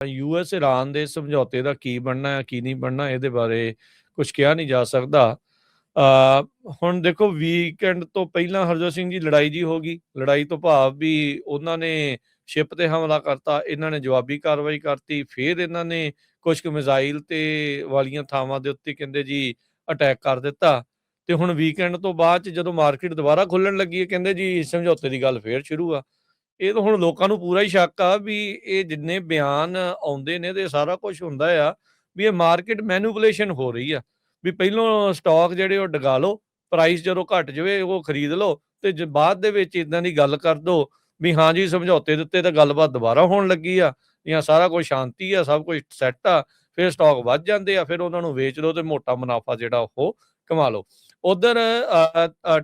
US Iran ਦੇ ਸਮਝੌਤੇ ਦਾ ਕੀ ਬਣਨਾ ਹੈ ਕੀ ਨਹੀਂ ਬਣਨਾ ਇਹਦੇ ਬਾਰੇ ਕੁਝ ਕਿਹਾ ਨਹੀਂ ਜਾ ਸਕਦਾ। ਹੁਣ ਦੇਖੋ ਵੀਕਐਂਡ ਤੋਂ ਪਹਿਲਾਂ ਹਰਜੋਤ ਸਿੰਘ ਜੀ ਲੜਾਈ ਜੀ ਹੋ ਗਈ। ਲੜਾਈ ਤੋਂ ਭਾਵ ਵੀ ਉਹਨਾਂ ਨੇ ਸ਼ਿਪ ਤੇ ਹਮਲਾ ਕਰਤਾ, ਇਹਨਾਂ ਨੇ ਜਵਾਬੀ ਕਾਰਵਾਈ ਕਰਤੀ। ਫਿਰ ਇਹਨਾਂ ਨੇ ਕੁਝ ਕੁ ਮਿਜ਼ਾਈਲ ਤੇ ਵਾਲੀਆਂ ਥਾਵਾਂ ਦੇ ਉੱਤੇ ਕਹਿੰਦੇ ਜੀ ਅਟੈਕ ਕਰ ਦਿੱਤਾ। ਤੇ ਹੁਣ ਵੀਕਐਂਡ ਤੋਂ ਬਾਅਦ 'ਚ ਜਦੋਂ ਮਾਰਕੀਟ ਦੁਬਾਰਾ ਖੁੱਲਣ ਲੱਗੀ ਹੈ ਕਹਿੰਦੇ ਜੀ ਸਮਝੌਤੇ ਦੀ ਗੱਲ ਫੇਰ ਸ਼ੁਰੂ ਆ। ਇਹ ਤਾਂ ਹੁਣ ਲੋਕਾਂ ਨੂੰ ਪੂਰਾ ਹੀ ਸ਼ੱਕ ਆ ਵੀ ਇਹ ਜਿੰਨੇ ਬਿਆਨ ਆਉਂਦੇ ਨੇ ਤੇ ਸਾਰਾ ਕੁਝ ਹੁੰਦਾ ਆ ਵੀ ਇਹ ਮਾਰਕੀਟ ਮੈਨੂਪੂਲੇਸ਼ਨ ਹੋ ਰਹੀ ਆ। ਵੀ ਪਹਿਲੋਂ ਸਟਾਕ ਜਿਹੜੇ ਉਹ ਡਗਾ ਲਓ, ਪ੍ਰਾਈਸ ਜਦੋਂ ਘਟ ਜਾਵੇ ਉਹ ਖਰੀਦ ਲਓ ਤੇ ਬਾਅਦ ਦੇ ਵਿੱਚ ਇਦਾਂ ਦੀ ਗੱਲ ਕਰ ਦੋ ਵੀ ਹਾਂ ਜੀ ਸਮਝੌਤੇ ਦੇ ਉੱਤੇ ਤਾਂ ਗੱਲਬਾਤ ਦੁਬਾਰਾ ਹੋਣ ਲੱਗੀ ਆ ਜਾਂ ਸਾਰਾ ਕੁਝ ਸ਼ਾਂਤੀ ਆ, ਸਭ ਕੁਝ ਸੈੱਟ ਆ। ਫਿਰ ਸਟਾਕ ਵੱਧ ਜਾਂਦੇ ਆ, ਫਿਰ ਉਹਨਾਂ ਨੂੰ ਵੇਚ ਲਓ ਤੇ ਮੋਟਾ ਮੁਨਾਫਾ ਜਿਹੜਾ ਉਹ ਕਮਾ ਲਓ। ਉਧਰ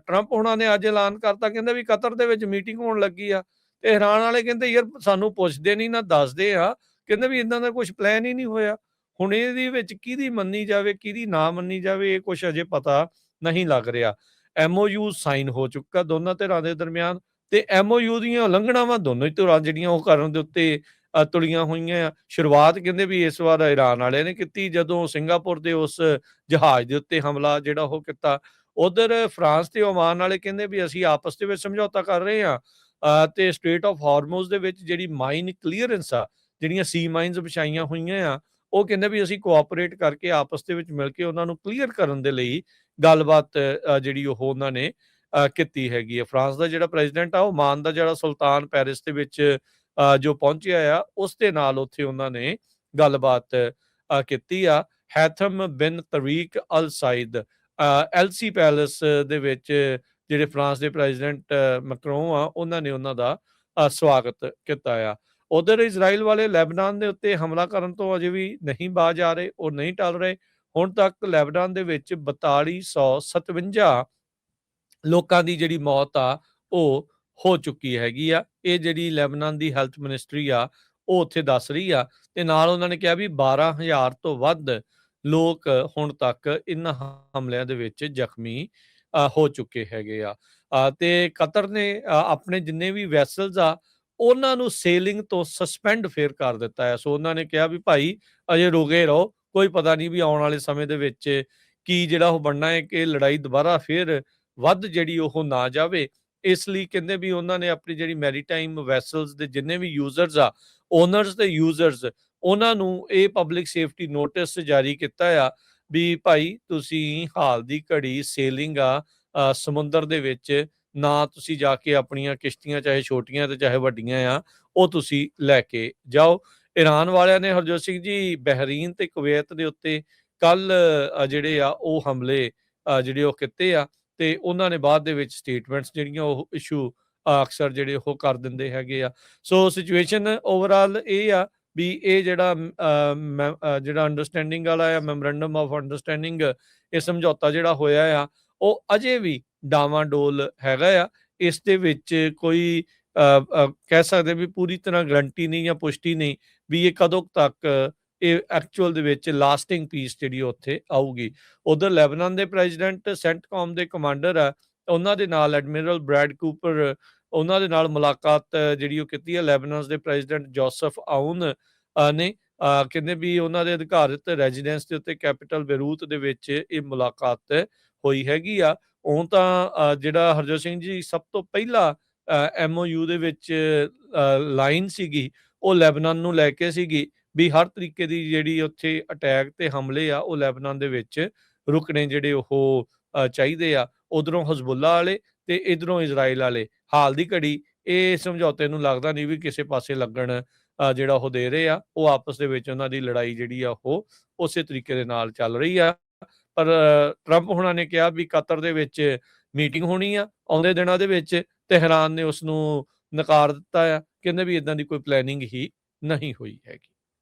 ਟਰੰਪ ਹੁਣਾਂ ਨੇ ਅੱਜ ਐਲਾਨ ਕਰਤਾ, ਕਹਿੰਦੇ ਵੀ ਕਤਰ ਦੇ ਵਿੱਚ ਮੀਟਿੰਗ ਹੋਣ ਲੱਗੀ ਆ। ਤੇ ਹੈਰਾਨ ਵਾਲੇ ਕਹਿੰਦੇ ਯਾਰ ਸਾਨੂੰ ਪੁੱਛਦੇ ਨਹੀਂ ਨਾ ਦੱਸਦੇ ਆ, ਕਹਿੰਦੇ ਵੀ ਇਦਾਂ ਦਾ ਕੁਝ ਪਲਾਨ ਹੀ ਨਹੀਂ ਹੋਇਆ। ਹੁਣ ਇਹਦੇ ਵਿੱਚ ਕਿਹਦੀ ਮੰਨੀ ਜਾਵੇ ਕਿਹਦੀ ਨਾ ਮੰਨੀ ਜਾਵੇ ਇਹ ਕੁਝ ਅਜੇ ਪਤਾ ਨਹੀਂ ਲੱਗ ਰਿਹਾ। MOU ਸਾਈਨ ਹੋ ਚੁੱਕਾ ਦੋਨਾਂ ਧਿਰਾਂ ਦੇ ਦਰਮਿਆਨ ਤੇ MOU ਦੀਆਂ ਉਲੰਘਣਾਵਾਂ ਦੋਨੋਂ ਹੀ ਧਿਰਾਂ ਜਿਹੜੀਆਂ ਉਹ ਕਰਨ ਦੇ ਉੱਤੇ ਤੁਲੀਆਂ ਹੋਈਆਂ ਆ। ਸ਼ੁਰੂਆਤ ਕਹਿੰਦੇ ਵੀ ਇਸ ਵਾਰ ਇਰਾਨ ਵਾਲਿਆਂ ਨੇ ਕੀਤੀ ਜਦੋਂ ਸਿੰਗਾਪੁਰ ਦੇ ਉਸ ਜਹਾਜ਼ ਦੇ ਉੱਤੇ ਹਮਲਾ ਜਿਹੜਾ ਉਹ ਕੀਤਾ। ਉਧਰ ਫਰਾਂਸ ਤੇ ਓਮਾਨ ਵਾਲੇ ਕਹਿੰਦੇ ਵੀ ਅਸੀਂ ਆਪਸ ਦੇ ਵਿੱਚ ਸਮਝੌਤਾ ਕਰ ਰਹੇ ਹਾਂ ਤੇ ਸਟ੍ਰੇਟ ਆਫ ਹਾਰਮੋਜ਼ ਦੇ ਵਿੱਚ ਜਿਹੜੀ ਮਾਈਨ ਕਲੀਅਰੈਂਸ ਆ, ਜਿਹੜੀਆਂ ਸੀ ਮਾਈਨਸ ਵਿਛਾਈਆਂ ਹੋਈਆਂ ਆ, ਉਹ ਕਹਿੰਦੇ ਵੀ ਅਸੀਂ ਕੋਆਪਰੇਟ ਕਰਕੇ ਆਪਸ ਦੇ ਵਿੱਚ ਮਿਲ ਕੇ ਉਹਨਾਂ ਨੂੰ ਕਲੀਅਰ ਕਰਨ ਦੇ ਲਈ ਗੱਲਬਾਤ ਜਿਹੜੀ ਉਹ ਉਹਨਾਂ ਨੇ ਕੀਤੀ ਹੈਗੀ ਹੈ। ਫਰਾਂਸ ਦਾ ਜਿਹੜਾ ਪ੍ਰੈਜ਼ੀਡੈਂਟ ਆ, ਓਮਾਨ ਦਾ ਜਿਹੜਾ ਸੁਲਤਾਨ ਪੈਰਿਸ ਦੇ ਵਿੱਚ ਜੋ ਪਹੁੰਚਿਆ ਆ ਉਸ ਦੇ ਨਾਲ ਉੱਥੇ ਉਹਨਾਂ ਨੇ ਗੱਲਬਾਤ ਕੀਤੀ ਆ। ਹੈਥਮ ਬਿਨ ਤਰੀਕ ਅਲ ਸਾਈਦ LC ਪੈਲੇਸ ਦੇ ਵਿੱਚ ਜਿਹੜੇ ਫਰਾਂਸ ਦੇ ਪ੍ਰੈਜ਼ੀਡੈਂਟ ਮੈਕਰੋਨ ਆ ਉਹਨਾਂ ਨੇ ਉਹਨਾਂ ਦਾ ਸਵਾਗਤ ਕੀਤਾ ਆ। ਉਧਰ ਇਜ਼ਰਾਈਲ ਵਾਲੇ ਲੈਬਨਾਨ ਦੇ ਉੱਤੇ ਹਮਲਾ ਕਰਨ ਤੋਂ ਅਜੇ ਵੀ ਨਹੀਂ ਬਾਜ਼ ਆ ਰਹੇ, ਉਹ ਨਹੀਂ ਟਲ ਰਹੇ। ਹੁਣ ਤੱਕ ਲੈਬਨਾਨ ਦੇ ਵਿੱਚ 4257 ਲੋਕਾਂ ਦੀ ਜਿਹੜੀ ਮੌਤ ਆ ਉਹ ਹੋ ਚੁੱਕੀ ਹੈਗੀ ਆ। ਇਹ ਜਿਹੜੀ ਲੈਬਨਾਨ ਦੀ ਹੈਲਥ ਮਿਨਿਸਟਰੀ ਆ ਉਹ ਉੱਥੇ ਦੱਸ ਰਹੀ ਆ ਤੇ ਨਾਲ ਉਹਨਾਂ ਨੇ ਕਿਹਾ ਵੀ 12,000 ਤੋਂ ਵੱਧ ਲੋਕ ਹੁਣ ਤੱਕ ਇਹਨਾਂ ਹਮਲਿਆਂ ਦੇ ਵਿੱਚ ਜ਼ਖਮੀ ਹੋ ਚੁੱਕੇ ਹੈਗੇ ਆ। ਤੇ ਕਤਰ ਨੇ ਆਪਣੇ ਜਿੰਨੇ ਵੀ ਵੈਸਲਸ ਆ ਉਹਨਾਂ ਨੂੰ ਸੇਲਿੰਗ ਤੋਂ ਸਸਪੈਂਡ ਫੇਰ ਕਰ ਦਿੱਤਾ ਹੈ। ਸੋ ਉਹਨਾਂ ਨੇ ਕਿਹਾ ਵੀ ਭਾਈ ਅਜੇ ਰੁਕੇ ਰਹੋ, ਕੋਈ ਪਤਾ ਨਹੀਂ ਵੀ ਆਉਣ ਵਾਲੇ ਸਮੇਂ ਦੇ ਵਿੱਚ ਕੀ ਜਿਹੜਾ ਉਹ ਬਣਨਾ ਹੈ ਕਿ ਲੜਾਈ ਦੁਬਾਰਾ ਫੇਰ ਵੱਧ ਜਿਹੜੀ ਉਹ ਨਾ ਜਾਵੇ। ਇਸ ਲਈ ਕਹਿੰਦੇ ਵੀ ਉਹਨਾਂ ਨੇ ਆਪਣੀ ਜਿਹੜੀ ਮੈਰੀਟਾਈਮ ਵੈਸਲਸ ਦੇ ਜਿੰਨੇ ਵੀ ਯੂਜ਼ਰਸ ਆ, ਓਨਰਸ ਤੇ ਯੂਜ਼ਰਸ, ਉਹਨਾਂ ਨੂੰ ਇਹ ਪਬਲਿਕ ਸੇਫਟੀ ਨੋਟਿਸ ਜਾਰੀ ਕੀਤਾ ਆ ਵੀ ਭਾਈ ਤੁਸੀਂ ਹਾਲ ਦੀ ਘੜੀ ਸੇਲਿੰਗ ਆ ਸਮੁੰਦਰ ਦੇ ਵਿੱਚ ਨਾ ਤੁਸੀਂ ਜਾ ਕੇ ਆਪਣੀਆਂ ਕਿਸ਼ਤੀਆਂ ਚਾਹੇ ਛੋਟੀਆਂ ਤੇ ਚਾਹੇ ਵੱਡੀਆਂ ਆ ਉਹ ਤੁਸੀਂ ਲੈ ਕੇ ਜਾਓ। ਈਰਾਨ ਵਾਲਿਆਂ ਨੇ ਹਰਜੋਤ ਸਿੰਘ ਜੀ ਬਹਿਰੀਨ ਤੇ ਕੁਵੈਤ ਦੇ ਉੱਤੇ ਕੱਲ ਜਿਹੜੇ ਆ ਉਹ ਹਮਲੇ ਜਿਹੜੇ ਉਹ ਕੀਤੇ ਆ ਤੇ ਉਹਨਾਂ ਨੇ ਬਾਅਦ ਦੇ ਵਿੱਚ ਸਟੇਟਮੈਂਟਸ ਜਿਹੜੀਆਂ ਉਹ ਇਸ਼ੂ ਅਕਸਰ ਜਿਹੜੇ ਉਹ ਕਰ ਦਿੰਦੇ ਹੈਗੇ ਆ। ਸੋ ਸਿਚੁਏਸ਼ਨ ਓਵਰਆਲ ਇਹ ਆ ਵੀ ਇਹ ਜਿਹੜਾ ਅੰਡਰਸਟੈਂਡਿੰਗ ਵਾਲਾ ਆ, ਮੈਮੋਰੈਂਡਮ ਆਫ ਅੰਡਰਸਟੈਂਡਿੰਗ, ਇਹ ਸਮਝੌਤਾ ਜਿਹੜਾ ਹੋਇਆ ਆ ਉਹ ਅਜੇ ਵੀ ਡਾਵਾਂਡੋਲ ਹੈਗਾ ਆ। ਇਸ ਦੇ ਵਿੱਚ ਕੋਈ ਕਹਿ ਸਕਦੇ ਵੀ ਪੂਰੀ ਤਰ੍ਹਾਂ ਗਰੰਟੀ ਨਹੀਂ ਜਾਂ ਪੁਸ਼ਟੀ ਨਹੀਂ ਵੀ ਇਹ ਕਦੋਂ ਤੱਕ ਇਹ ਐਕਚੁਅਲ ਦੇ ਵਿੱਚ ਲਾਸਟਿੰਗ ਪੀਸ ਜਿਹੜੀ ਉੱਥੇ ਆਊਗੀ। ਉਧਰ ਲੈਬਨਾਨ ਦੇ ਪ੍ਰੈਜ਼ੀਡੈਂਟ ਸੈਂਟਕੌਮ ਦੇ ਕਮਾਂਡਰ ਆ, ਉਹਨਾਂ ਦੇ ਨਾਲ ਐਡਮਿਰਲ ਬ੍ਰੈਡ ਕੂਪਰ, ਉਹਨਾਂ ਦੇ ਨਾਲ ਮੁਲਾਕਾਤ ਜਿਹੜੀ ਉਹ ਕੀਤੀ ਹੈ। ਲੈਬਨਾਨ ਦੇ ਪ੍ਰੈਜ਼ੀਡੈਂਟ ਜੋਸਫ ਆਊਨ ਨੇ ਕਹਿੰਦੇ ਵੀ ਉਹਨਾਂ ਦੇ ਅਧਿਕਾਰਤ ਰੈਜ਼ੀਡੈਂਸ ਦੇ ਉੱਤੇ ਕੈਪੀਟਲ ਬੇਰੂਤ ਦੇ ਵਿੱਚ ਇਹ ਮੁਲਾਕਾਤ ਹੋਈ ਹੈਗੀ ਆ। ਉਹ ਤਾਂ ਜਿਹੜਾ ਹਰਜੋਤ ਸਿੰਘ ਜੀ ਸਭ ਤੋਂ ਪਹਿਲਾਂ MOU ਦੇ ਵਿੱਚ ਲਾਈਨ ਸੀਗੀ ਉਹ ਲੈਬਨਾਨ ਨੂੰ ਲੈ ਕੇ ਸੀਗੀ ਵੀ ਹਰ ਤਰੀਕੇ ਦੀ ਜਿਹੜੀ ਉੱਥੇ ਅਟੈਕ ਤੇ ਹਮਲੇ ਆ ਉਹ ਲੈਬਨਾਨ ਦੇ ਵਿੱਚ ਰੁਕਣੇ ਜਿਹੜੇ ਉਹ ਚਾਹੀਦੇ ਆ। ਉਧਰੋਂ ਹਜ਼ਬੁੱਲਾ ਵਾਲੇ ਤੇ ਇਧਰੋਂ ਇਜ਼ਰਾਈਲ ਵਾਲੇ ਹਾਲ ਦੀ ਘੜੀ ਇਹ ਸਮਝੌਤੇ ਨੂੰ ਲੱਗਦਾ ਨਹੀਂ ਵੀ ਕਿਸੇ ਪਾਸੇ ਲੱਗਣ ਜਿਹੜਾ ਉਹ ਦੇ ਰਹੇ ਆ। ਉਹ ਆਪਸ ਦੇ ਵਿੱਚ ਉਹਨਾਂ ਦੀ ਲੜਾਈ ਜਿਹੜੀ ਆ ਉਹ ਉਸੇ ਤਰੀਕੇ ਦੇ ਨਾਲ ਚੱਲ ਰਹੀ ਆ। ਪਰ ਟਰੰਪ ਹੁਣਾਂ ਨੇ ਕਿਹਾ ਵੀ ਕਤਰ ਦੇ ਵਿੱਚ ਮੀਟਿੰਗ ਹੋਣੀ ਆ ਆਉਂਦੇ ਦਿਨਾਂ ਦੇ ਵਿੱਚ, ਤਹਿਰਾਨ ਨੇ ਉਸ ਨੂੰ ਨਕਾਰ ਦਿੱਤਾ ਆ। ਕਹਿੰਦੇ ਵੀ ਇਦਾਂ ਦੀ ਕੋਈ ਪਲੈਨਿੰਗ ਹੀ ਨਹੀਂ ਹੋਈ ਹੈਗੀ।